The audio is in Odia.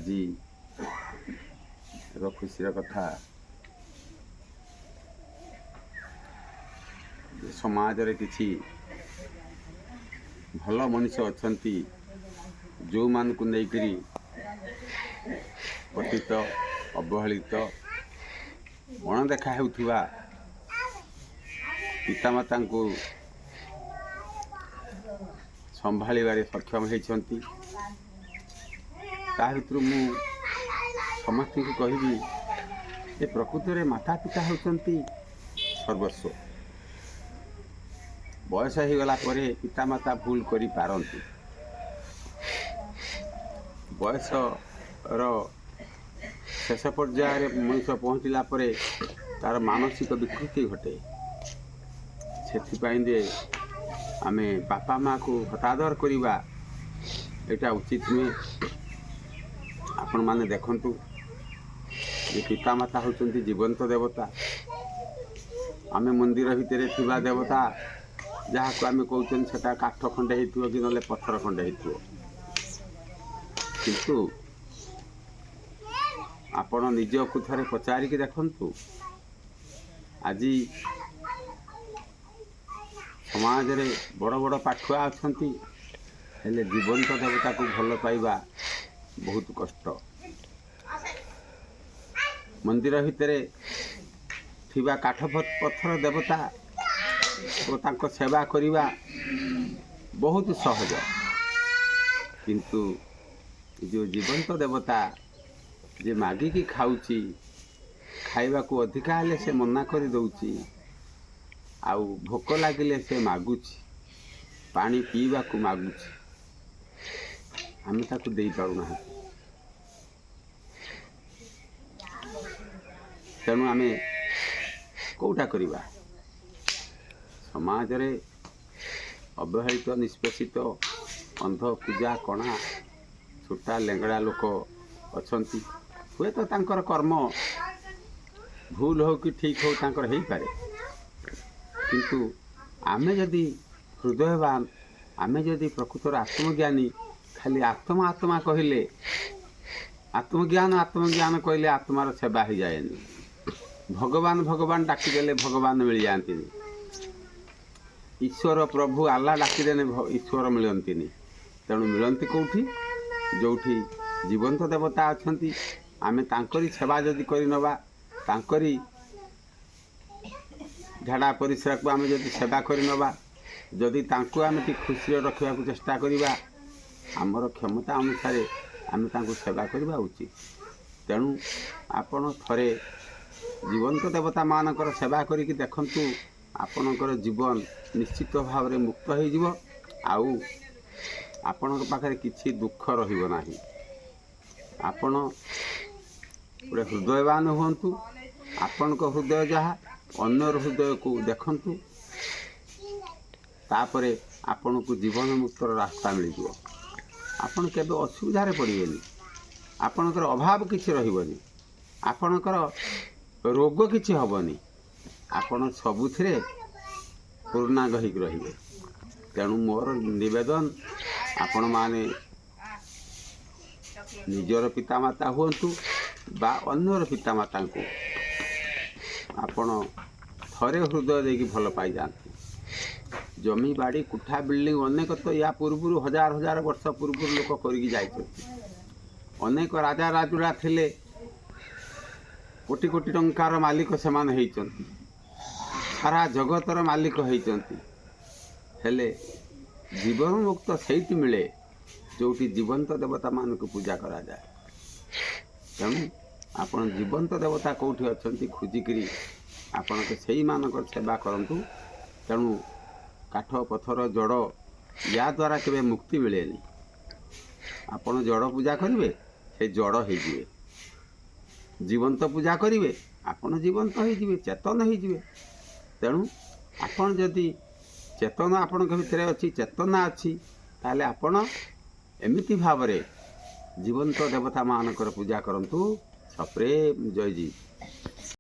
ଆଜି ଏକ ଖୁସିର କଥା ସମାଜରେ କିଛି ଭଲ ମଣିଷ ଅଛନ୍ତି ଯେଉଁମାନଙ୍କୁ ନେଇକରି ପତିତ ଅବହେଳିତ ଅଣଦେଖା ହେଉଥିବା ପିତାମାତାଙ୍କୁ ସମ୍ଭାଳିବାରେ ସକ୍ଷମ ହୋଇଛନ୍ତି। ତା ଭିତରୁ ମୁଁ ସମସ୍ତଙ୍କୁ କହିବି ଯେ ପ୍ରକୃତରେ ମାତା ପିତା ହେଉଛନ୍ତି ସର୍ବସ୍ୱ। ବୟସ ହୋଇଗଲା ପରେ ପିତାମାତା ଭୁଲ କରିପାରନ୍ତି। ବୟସର ଶେଷ ପର୍ଯ୍ୟାୟରେ ମଣିଷ ପହଞ୍ଚିଲା ପରେ ତାର ମାନସିକ ବିକୃତି ଘଟେ। ସେଥିପାଇଁ ଯେ ଆମେ ବାପା ମାଆକୁ ହତାଦର କରିବା ଏଇଟା ଉଚିତ ନୁହେଁ। ଆପଣମାନେ ଦେଖନ୍ତୁ ଯେ ପିତାମାତା ହେଉଛନ୍ତି ଜୀବନ୍ତ ଦେବତା। ଆମେ ମନ୍ଦିର ଭିତରେ ଥିବା ଦେବତା ଯାହାକୁ ଆମେ କହୁଛନ୍ତି ସେଟା କାଠ ଖଣ୍ଡେ ହେଇଥିବ କି ନହେଲେ ପଥର ଖଣ୍ଡେ ହେଇଥିବ, କିନ୍ତୁ ଆପଣ ନିଜକୁ ଥରେ ପଚାରିକି ଦେଖନ୍ତୁ। ଆଜି ସମାଜରେ ବଡ଼ ବଡ଼ ପାଠୁଆ ଅଛନ୍ତି, ହେଲେ ଜୀବନ୍ତ ଦେବତାକୁ ଭଲ ପାଇବା ବହୁତ କଷ୍ଟ। ମନ୍ଦିର ଭିତରେ ଥିବା କାଠ ପଥର ଦେବତା ଓ ତାଙ୍କ ସେବା କରିବା ବହୁତ ସହଜ, କିନ୍ତୁ ଯେଉଁ ଜୀବନ୍ତ ଦେବତା ଯେ ମାଗିକି ଖାଉଛି, ଖାଇବାକୁ ଅଧିକା ହେଲେ ସେ ମନା କରିଦେଉଛି, ଆଉ ଭୋକ ଲାଗିଲେ ସେ ମାଗୁଛି, ପାଣି ପିଇବାକୁ ମାଗୁଛି, ଆମେ ତାକୁ ଦେଇପାରୁନାହାନ୍ତି। ତେଣୁ ଆମେ କେଉଁଟା କରିବା? ସମାଜରେ ଅବହେଳିତ ନିଷ୍ପେଷିତ ଅନ୍ଧ ପୂଜା କଣା ଛୋଟା ଲେଙ୍ଗଡ଼ା ଲୋକ ଅଛନ୍ତି। ହୁଏତ ତାଙ୍କର କର୍ମ ଭୁଲ ହେଉ କି ଠିକ୍ ହେଉ ତାଙ୍କର ହେଇପାରେ, କିନ୍ତୁ ଆମେ ଯଦି ହୃଦୟବାନ, ଆମେ ଯଦି ପ୍ରକୃତର ଆତ୍ମଜ୍ଞାନୀ, ଖାଲି ଆତ୍ମା ଆତ୍ମା କହିଲେ, ଆତ୍ମଜ୍ଞାନ କହିଲେ ଆତ୍ମାର ସେବା ହେଇଯାଏନି। ଭଗବାନ ଭଗବାନ ଡାକିଦେଲେ ଭଗବାନ ମିଳିଯାଆନ୍ତିନି। ଈଶ୍ୱର ପ୍ରଭୁ ଆଲ୍ଲା ଡାକିଦେଲେ ଈଶ୍ୱର ମିଳନ୍ତିନି। ତେଣୁ ମିଳନ୍ତି କେଉଁଠି? ଯେଉଁଠି ଜୀବନ୍ତ ଦେବତା ଅଛନ୍ତି। ଆମେ ତାଙ୍କରି ସେବା ଯଦି କରିନେବା, ତାଙ୍କରି ଝାଡ଼ା ପରିସ୍ରାକୁ ଆମେ ଯଦି ସେବା କରିନେବା, ଯଦି ତାଙ୍କୁ ଆମେ ଟିକେ ଖୁସିରେ ରଖିବାକୁ ଚେଷ୍ଟା କରିବା, ଆମର କ୍ଷମତା ଅନୁସାରେ ଆମେ ତାଙ୍କୁ ସେବା କରିବା ଉଚିତ। ତେଣୁ ଆପଣ ଥରେ ଜୀବନ୍ତ ଦେବତାମାନଙ୍କର ସେବା କରିକି ଦେଖନ୍ତୁ, ଆପଣଙ୍କର ଜୀବନ ନିଶ୍ଚିତ ଭାବରେ ମୁକ୍ତ ହୋଇଯିବ, ଆଉ ଆପଣଙ୍କ ପାଖରେ କିଛି ଦୁଃଖ ରହିବ ନାହିଁ। ଆପଣ ଗୋଟେ ହୃଦୟବାନ ହୁଅନ୍ତୁ। ଆପଣଙ୍କ ହୃଦୟ ଯାହା, ଅନ୍ୟର ହୃଦୟକୁ ଦେଖନ୍ତୁ, ତାପରେ ଆପଣଙ୍କୁ ଜୀବନ ମୁକ୍ତର ରାସ୍ତା ମିଳିଯିବ। ଆପଣ କେବେ ଅସୁବିଧାରେ ପଡ଼ିବେନି, ଆପଣଙ୍କର ଅଭାବ କିଛି ରହିବନି, ଆପଣଙ୍କର ରୋଗ କିଛି ହେବନି, ଆପଣ ସବୁଥିରେ ପୂର୍ଣ୍ଣାଙ୍ଗ ହେଇକି ରହିବେ। ତେଣୁ ମୋର ନିବେଦନ, ଆପଣମାନେ ନିଜର ପିତାମାତା ହୁଅନ୍ତୁ ବା ଅନ୍ୟର ପିତାମାତାଙ୍କୁ ଆପଣ ଥରେ ହୃଦୟ ଦେଇକି ଭଲ ପାଇଯାଆନ୍ତୁ। ଜମି ବାଡ଼ି କୁଠା ବିଲ୍ଡିଂ ଅନେକ ତ ୟା ପୂର୍ବରୁ ହଜାର ହଜାର ବର୍ଷ ପୂର୍ବରୁ ଲୋକ କରିକି ଯାଇଛନ୍ତି। ଅନେକ ରାଜା ରାଜୁଡ଼ା ଥିଲେ, କୋଟି କୋଟି ଟଙ୍କାର ମାଲିକ ସେମାନେ ହେଇଛନ୍ତି, ସାରା ଜଗତର ମାଲିକ ହେଇଛନ୍ତି। ହେଲେ ଜୀବନ ମୁକ୍ତ ସେଇଠି ମିଳେ ଯେଉଁଠି ଜୀବନ୍ତ ଦେବତାମାନଙ୍କୁ ପୂଜା କରାଯାଏ। ତେଣୁ ଆପଣ ଜୀବନ୍ତ ଦେବତା କେଉଁଠି ଅଛନ୍ତି ଖୋଜିକିରି ଆପଣଙ୍କ ସେଇମାନଙ୍କର ସେବା କରନ୍ତୁ। ତେଣୁ କାଠ ପଥର ଜଡ଼ ୟା ଦ୍ୱାରା କେବେ ମୁକ୍ତି ମିଳେନି। ଆପଣ ଜଡ଼ ପୂଜା କରିବେ, ସେ ଜଡ଼ ହେଇଯିବେ। ଜୀବନ୍ତ ପୂଜା କରିବେ, ଆପଣ ଜୀବନ୍ତ ହେଇଯିବେ, ଚେତନ ହେଇଯିବେ। ତେଣୁ ଆପଣ ଯଦି ଚେତନା ଆପଣଙ୍କ ଭିତରେ ଅଛି, ଚେତନା ଅଛି, ତାହେଲେ ଆପଣ ଏମିତି ଭାବରେ ଜୀବନ୍ତ ଦେବତାମାନଙ୍କର ପୂଜା କରନ୍ତୁ। ସପ୍ରେମ ଜୟ ଜୀ।